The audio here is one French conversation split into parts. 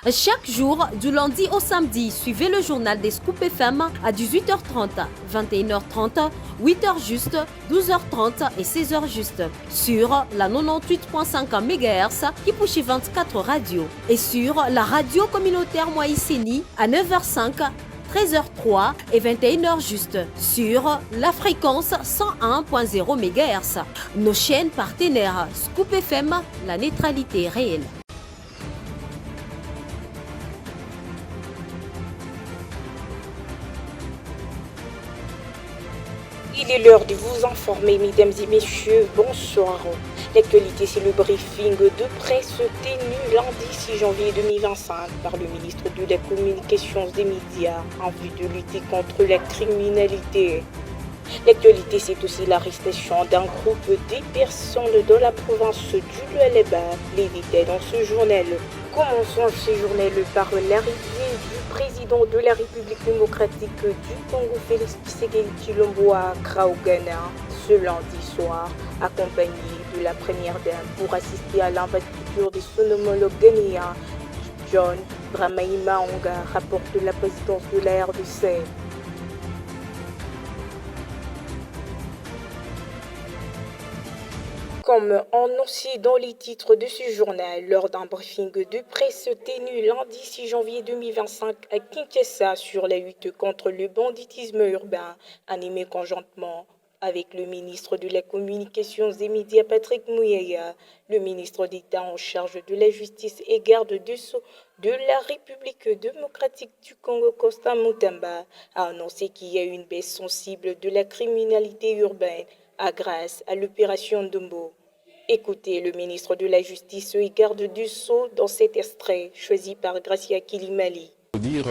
Chaque jour, du lundi au samedi, suivez le journal des Scoop FM à 18h30, 21h30, 8h juste, 12h30 et 16h juste sur la 98.5 MHz qui pousse 24 radios et sur la radio communautaire Moïseni à 9h05, 13h03 et 21h juste sur la fréquence 101.0 MHz. Nos chaînes partenaires Scoop FM, la neutralité réelle. Il est l'heure de vous informer, mesdames et messieurs. Bonsoir. L'actualité, c'est le briefing de presse tenu lundi 6 janvier 2025 par le ministre de la Communication et des Médias en vue de lutter contre la criminalité. L'actualité, c'est aussi l'arrestation d'un groupe de personnes dans la province du Lualaba. Les détails dans ce journal. Commençons ce journal par l'arrivée du président de la République démocratique du Congo, Félix Tshisekedi Tshilombo, à Accra au Ghana, ce lundi soir, accompagné de la première dame pour assister à l'investiture de son homologue ghanéen, John Dramani Mahanga, rapporte la présidence de la RDC. Comme annoncé dans les titres de ce journal, lors d'un briefing de presse tenu lundi 6 janvier 2025 à Kinshasa sur la lutte contre le banditisme urbain, animé conjointement avec le ministre de la Communication et des Médias Patrick Muyaya, le ministre d'État en charge de la Justice et garde des Sceaux de la République démocratique du Congo, Constant Mutamba, a annoncé qu'il y a une baisse sensible de la criminalité urbaine grâce à l'opération Dombo. Écoutez le ministre de la Justice et garde du Sceau dans cet extrait choisi par Gracia Kilimali. Il faut dire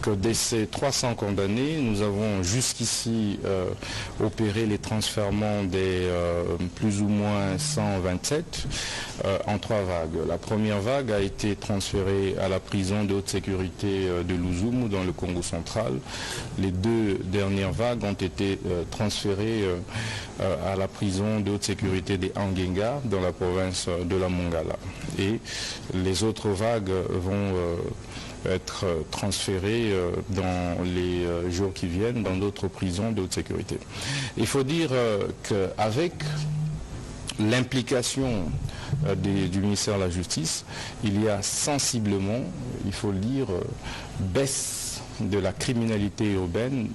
que de ces 300 condamnés, nous avons jusqu'ici opéré les transfèrements des plus ou moins 127 en 3 vagues. La première vague a été transférée à la prison de haute sécurité de Louzoum dans le Congo central. Les 2 dernières vagues ont été transférées à la prison de haute sécurité des Angenga dans la province de la Mongala. Et les autres vagues vont être transférés dans les jours qui viennent dans d'autres prisons de haute sécurité. Il faut dire qu'avec l'implication du ministère de la Justice, il y a sensiblement, il faut le dire, baisse de la criminalité urbaine,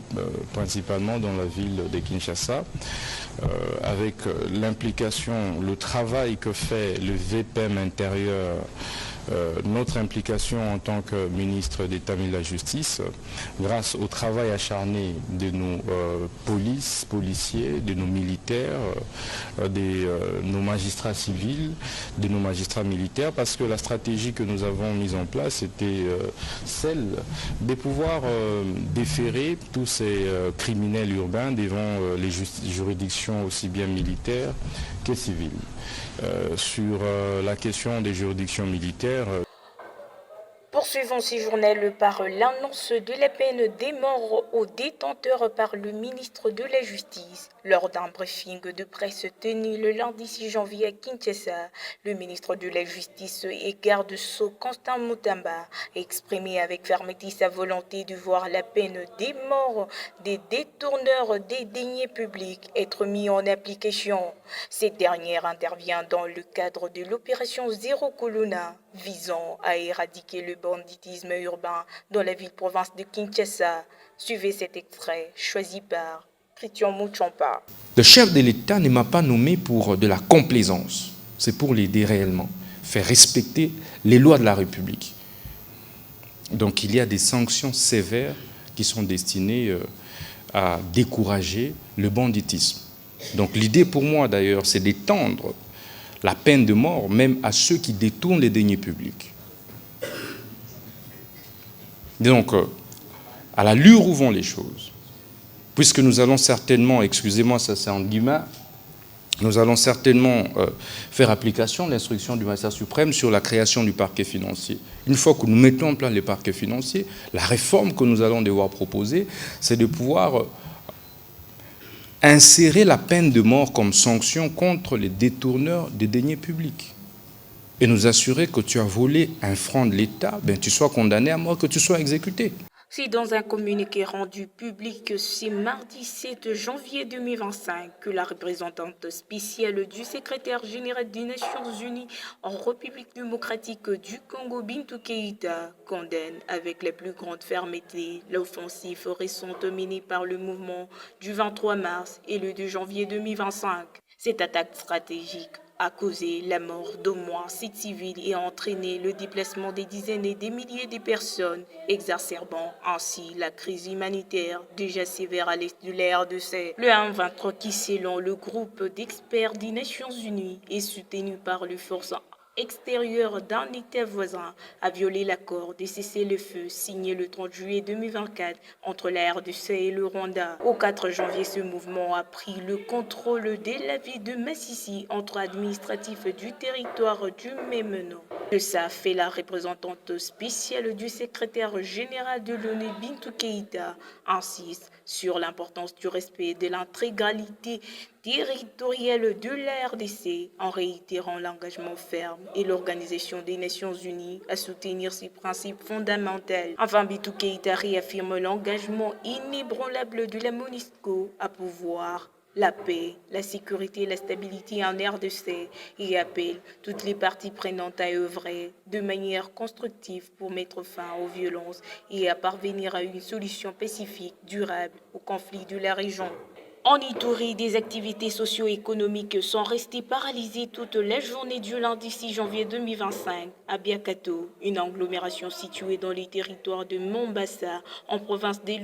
principalement dans la ville de Kinshasa, avec l'implication, le travail que fait le VPM intérieur, notre implication en tant que ministre d'État et de la Justice, grâce au travail acharné de nos policiers, de nos militaires, de nos magistrats civils, de nos magistrats militaires, parce que la stratégie que nous avons mise en place était celle de pouvoir déférer tous ces criminels urbains devant les juridictions aussi bien militaires que civiles. Sur la question des juridictions militaires. Poursuivons ce journal par l'annonce de la peine des morts aux détenteurs par le ministre de la Justice. Lors d'un briefing de presse tenu le lundi 6 janvier à Kinshasa, le ministre de la Justice et garde Sceaux Constant Mutamba a exprimé avec fermeté sa volonté de voir la peine des morts des détourneurs des deniers publics être mise en application. Cette dernière intervient dans le cadre de l'opération Zéro Colonna, visant à éradiquer le banditisme urbain dans la ville-province de Kinshasa. Suivez cet extrait choisi par Christian Mouchampa. Le chef de l'État ne m'a pas nommé pour de la complaisance. C'est pour l'aider réellement, faire respecter les lois de la République. Donc il y a des sanctions sévères qui sont destinées à décourager le banditisme. Donc l'idée pour moi d'ailleurs, c'est d'étendre la peine de mort même à ceux qui détournent les deniers publics. Donc, à l'allure où vont les choses, puisque nous allons certainement, excusez-moi, ça c'est en guillemets, nous allons certainement faire application de l'instruction du magistrat suprême sur la création du parquet financier. Une fois que nous mettons en place le parquet financier, la réforme que nous allons devoir proposer, c'est de pouvoir insérer la peine de mort comme sanction contre les détourneurs des deniers publics. et nous assurer que tu as volé un franc de l'État, ben, tu sois condamné à mort, que tu sois exécuté. C'est dans un communiqué rendu public ce mardi 7 janvier 2025 que la représentante spéciale du secrétaire général des Nations Unies en République démocratique du Congo, Bintou Keïta, condamne avec la plus grande fermeté l'offensive récente menée par le mouvement du 23 mars et le 2 janvier 2025. Cette attaque stratégique a causé la mort d'au moins 7 civils et a entraîné le déplacement des dizaines et des milliers de personnes, exacerbant ainsi la crise humanitaire déjà sévère à l'est de la RDC. Le 1-23 qui, selon le groupe d'experts des Nations Unies, est soutenu par les forces extérieure d'un État voisin a violé l'accord de cessez-le-feu signé le 30 juillet 2024 entre la RDC et le Rwanda. Au 4 janvier, ce mouvement a pris le contrôle de la ville de Massissi, entre administratif du territoire du même nom. De ça fait la représentante spéciale du secrétaire général de l'ONU, Bintou Keïta, insiste sur l'importance du respect de l'intégralité territoriale de la RDC en réitérant l'engagement ferme et l'Organisation des Nations Unies à soutenir ces principes fondamentaux. Enfin, Bintou Keïta réaffirme l'engagement inébranlable de la MONUSCO à pouvoir la paix, la sécurité et la stabilité en RDC et appelle toutes les parties prenantes à œuvrer de manière constructive pour mettre fin aux violences et à parvenir à une solution pacifique, durable au conflit de la région. En Ituri, des activités socio-économiques sont restées paralysées toute la journée du lundi 6 janvier 2025 à Biakato, une agglomération située dans les territoires de Mombasa, en province de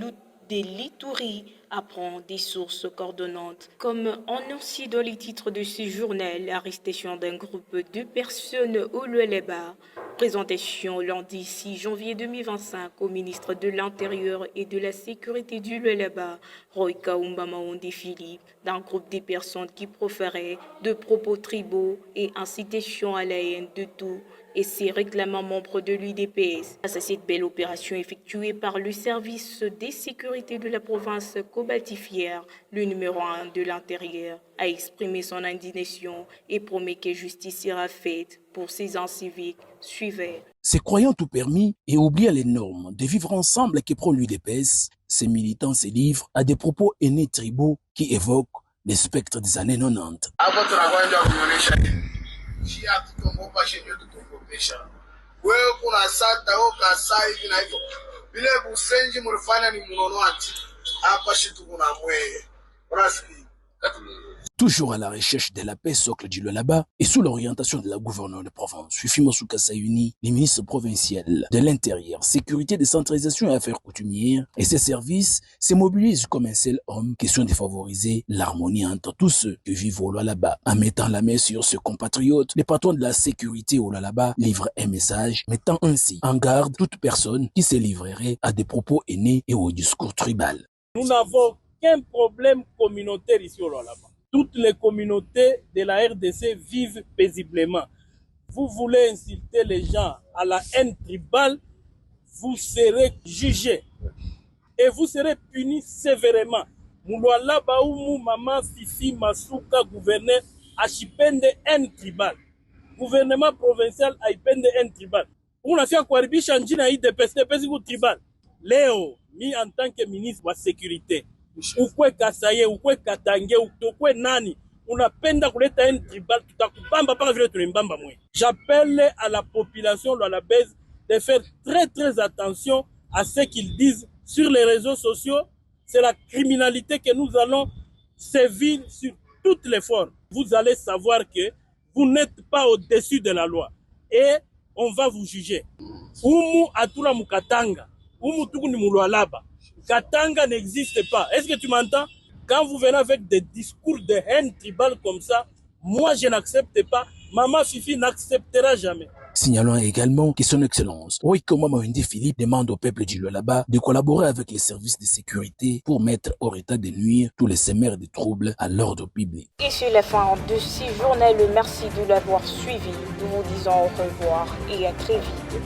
l'Ituri, apprend des sources coordonnantes. Comme annoncé dans les titres de ce journal, l'arrestation d'un groupe de personnes au Lualaba. Présentation lundi 6 janvier 2025 au ministre de l'Intérieur et de la Sécurité du Lualaba, Roy Kaumba Maondi Philippe, d'un groupe de personnes qui proféraient de propos tribaux et incitation à la haine de tout et ses réclamants membres de l'UDPS. Face à cette belle opération effectuée par le service de sécurité de la province cobatifière, le numéro 1 de l'Intérieur a exprimé son indignation et promet que justice sera faite pour ces inciviques. Suivez. Se croyant tout permis et oubliant les normes de vivre ensemble qui prend l'UDPS, ces militants se livrent à des propos haineux tribaux qui évoquent les spectres des années 90. Wewe kuna sata oka saa hivi na hivyo vile busenji mlifanya ni mnonoaji hapa shitu kuna mweye unasikia. Toujours à la recherche de la paix, socle du Lualaba, et sous l'orientation de la gouverneure de province, Fifimosu Kasayuni, les ministres provinciaux de l'Intérieur, Sécurité, Décentralisation et Affaires coutumières, et ses services se mobilisent comme un seul homme, question de favoriser l'harmonie entre tous ceux qui vivent au Lualaba. En mettant la main sur ses compatriotes, les patrons de la sécurité au Lualaba livrent un message, mettant ainsi en garde toute personne qui se livrerait à des propos haineux et au discours tribal. Nous n'avons qu'un problème communautaire ici au Lualaba. Toutes les communautés de la RDC vivent paisiblement. Vous voulez inciter les gens à la haine tribale, vous serez jugés et vous serez punis sévèrement. Lualaba ou Mama Fifi Masuka gouverneur achipende haine tribale. Gouvernement provincial aipende haine tribale. Unafia kuharibisha njina hii DPS tribal. Leo, mi en tant que ministre de la sécurité, ukwe Kasaye, ukwe Katange, ukwe nani, unapenda kuleta haine tribal, tutakubamba paka vile tulimbamba mwe. J'appelle à la population lualabaise de faire très attention à ce qu'ils disent sur les réseaux sociaux. C'est la criminalité que nous allons sévir sur toutes les formes. Vous allez savoir que vous n'êtes pas au-dessus de la loi et on va vous juger. Umu atula mukatanga, umu tuku ni mulualaba. Katanga n'existe pas. Est-ce que tu m'entends? Quand vous venez avec des discours de haine tribale comme ça, moi je n'accepte pas. Maman Fifi n'acceptera jamais. Signalons également que son excellence, Roikoma Maondi Philippe, demande au peuple du Lualaba de collaborer avec les services de sécurité pour mettre hors état de nuire tous les sémères de troubles à l'ordre public. Et c'est la fin de ce journal. Merci de l'avoir suivi. Nous vous disons au revoir et à très vite.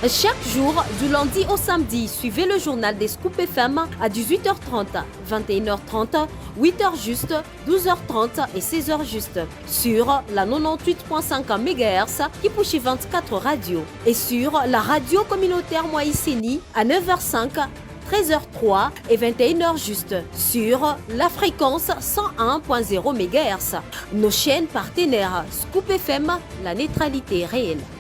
Chaque jour, du lundi au samedi, suivez le journal des Scoop FM à 18h30, 21h30, 8h juste, 12h30 et 16h juste sur la 98.5 MHz qui pousse 24 radios et sur la radio communautaire Moïseni à 9h05, 13h03 et 21h juste sur la fréquence 101.0 MHz. Nos chaînes partenaires Scoop FM, la neutralité réelle.